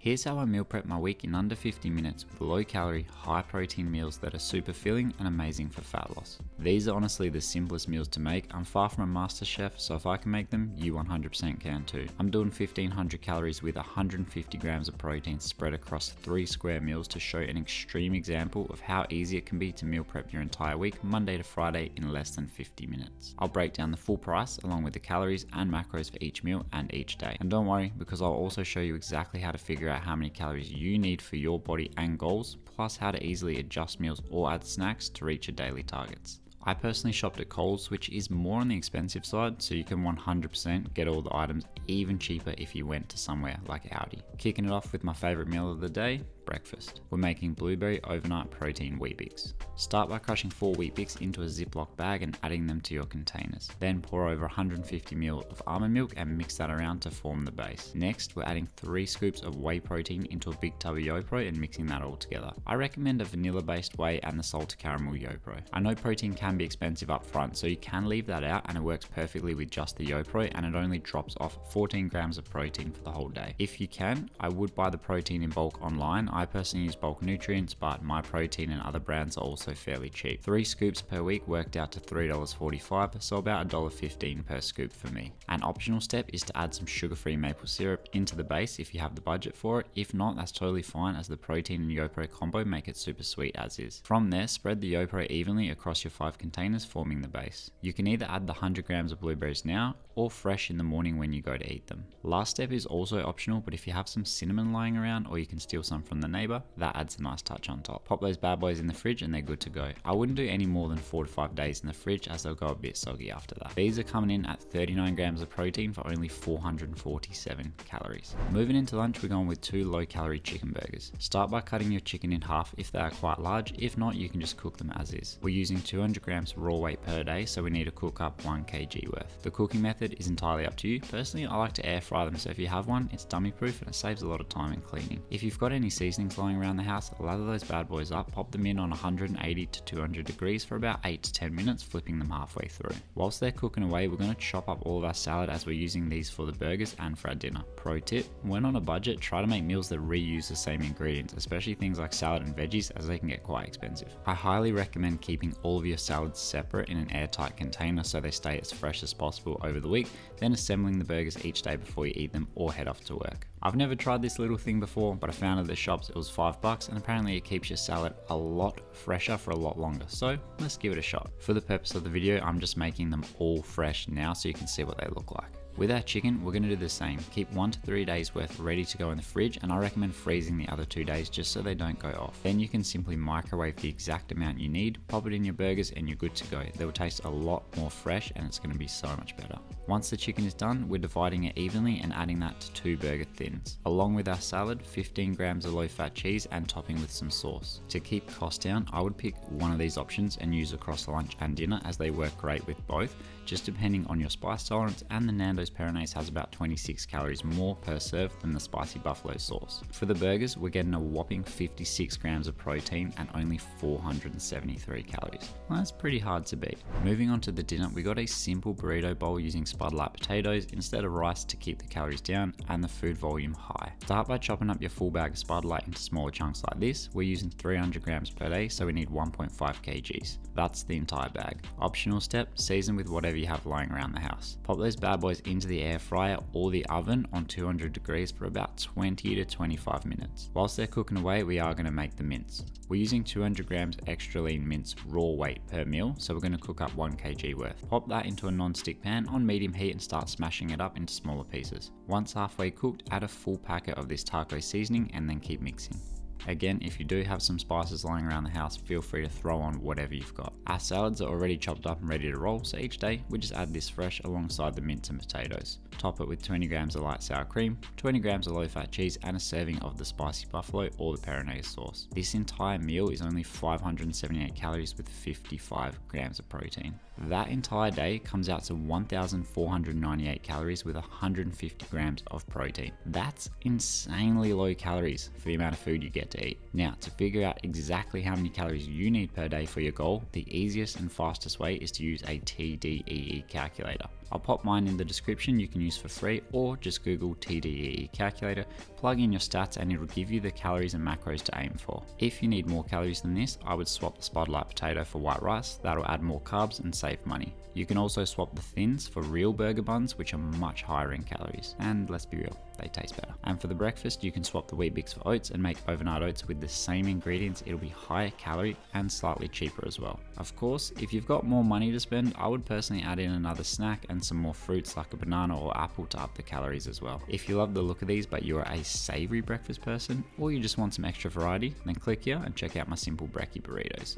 Here's how I meal prep my week in under 50 minutes with low calorie, high protein meals that are super filling and amazing for fat loss. These are honestly the simplest meals to make. I'm far from a master chef, so if I can make them, you 100% can too. I'm doing 1500 calories with 150 grams of protein spread across 3 square meals to show an extreme example of how easy it can be to meal prep your entire week, Monday to Friday, in less than 50 minutes. I'll break down the full price along with the calories and macros for each meal and each day. And don't worry, because I'll also show you exactly how to figure out how many calories you need for your body and goals, plus how to easily adjust meals or add snacks to reach your daily targets. I personally shopped at Coles, which is more on the expensive side, so you can 100% get all the items even cheaper if you went to somewhere like Aldi. Kicking it off with my favorite meal of the day, breakfast. We're making blueberry overnight protein Weet-Bix. Start by crushing 4 Weet-Bix into a Ziploc bag and adding them to your containers. Then pour over 150 ml of almond milk and mix that around to form the base. Next, we're adding 3 scoops of whey protein into a big tub of YoPro and mixing that all together. I recommend a vanilla based whey and the salted caramel YoPro. I know protein can be expensive up front, so you can leave that out and it works perfectly with just the YoPro, and it only drops off 14 grams of protein for the whole day. If you can, I would buy the protein in bulk online. I personally use Bulk Nutrients, but MyProtein and other brands are also fairly cheap. 3 scoops per week worked out to $3.45, so about $1.15 per scoop for me. An optional step is to add some sugar-free maple syrup into the base if you have the budget for it. If not, that's totally fine, as the protein and YoPro combo make it super sweet as is. From there, spread the YoPro evenly across your 5 containers, forming the base. You can either add the 100 grams of blueberries now or fresh in the morning when you go to eat them. Last step is also optional, but if you have some cinnamon lying around or you can steal some from the neighbor, that adds a nice touch on top. Pop those bad boys in the fridge and they're good to go. I wouldn't do any more than 4 to 5 days in the fridge, as they'll go a bit soggy after that. These are coming in at 39 grams of protein for only 447 calories. Moving into lunch, we're going with 2 low calorie chicken burgers. Start by cutting your chicken in half if they are quite large. If not, you can just cook them as is. We're using 200 grams raw weight per day, so we need to cook up 1 kg worth. The cooking method is entirely up to you. Personally, I like to air fry them, so if you have one, it's dummy proof and it saves a lot of time in cleaning. If you've got any seasonings lying around the house, lather those bad boys up, pop them in on 180 to 200 degrees for about 8 to 10 minutes, flipping them halfway through. Whilst they're cooking away, we're going to chop up all of our salad, as we're using these for the burgers and for our dinner. Pro tip, when on a budget, try to make meals that reuse the same ingredients, especially things like salad and veggies, as they can get quite expensive. I highly recommend keeping all of your salads separate in an airtight container so they stay as fresh as possible over the week, then assembling the burgers each day before you eat them or head off to work. I've never tried this little thing before, but I found at the shops it was $5, and apparently it keeps your salad a lot fresher for a lot longer, so let's give it a shot. For the purpose of the video, I'm just making them all fresh now so you can see what they look like. With our chicken, we're going to do the same. Keep 1 to 3 days worth ready to go in the fridge, and I recommend freezing the other 2 days just so they don't go off. Then you can simply microwave the exact amount you need, pop it in your burgers, and you're good to go. They will taste a lot more fresh and it's going to be so much better. Once the chicken is done, we're dividing it evenly and adding that to 2 burger thins. Along with our salad, 15 grams of low-fat cheese and topping with some sauce. To keep costs down, I would pick one of these options and use across lunch and dinner, as they work great with both, just depending on your spice tolerance, and the Nando's Peronaise has about 26 calories more per serve than the spicy buffalo sauce. For the burgers, we're getting a whopping 56 grams of protein and only 473 calories. Well, that's pretty hard to beat. Moving on to the dinner, we got a simple burrito bowl using Spud Light potatoes instead of rice to keep the calories down and the food volume high. Start by chopping up your full bag of Spud Light into smaller chunks like this. We're using 300 grams per day, so we need 1.5 kgs. That's the entire bag. Optional step, season with whatever you have lying around the house. Pop those bad boys into the air fryer or the oven on 200 degrees for about 20 to 25 minutes. Whilst they're cooking away, we are going to make the mince. We're using 200 grams extra lean mince raw weight per meal, so we're going to cook up 1 kg worth. Pop that into a non-stick pan on medium heat and start smashing it up into smaller pieces. Once halfway cooked, add a full packet of this taco seasoning and then keep mixing. Again, if you do have some spices lying around the house, feel free to throw on whatever you've got. Our salads are already chopped up and ready to roll, so each day we just add this fresh alongside the mince and potatoes. Top it with 20 grams of light sour cream, 20 grams of low-fat cheese, and a serving of the spicy buffalo or the Peronaise sauce. This entire meal is only 578 calories with 55 grams of protein. That entire day comes out to 1,498 calories with 150 grams of protein. That's insanely low calories for the amount of food you get to eat. Now, to figure out exactly how many calories you need per day for your goal, the easiest and fastest way is to use a TDEE calculator. I'll pop mine in the description, you can use for free, or just Google TDEE calculator, plug in your stats and it'll give you the calories and macros to aim for. If you need more calories than this, I would swap the Spiderlight potato for white rice, that'll add more carbs and save money. You can also swap the thins for real burger buns, which are much higher in calories, and let's be real, they taste better. And for the breakfast, you can swap the Weet-Bix for oats and make overnight oats with the same ingredients. It'll be higher calorie and slightly cheaper as well. Of course, if you've got more money to spend, I would personally add in another snack and some more fruits like a banana or apple to up the calories as well. If you love the look of these but you're a savory breakfast person, or you just want some extra variety, then click here and check out my simple brekkie burritos.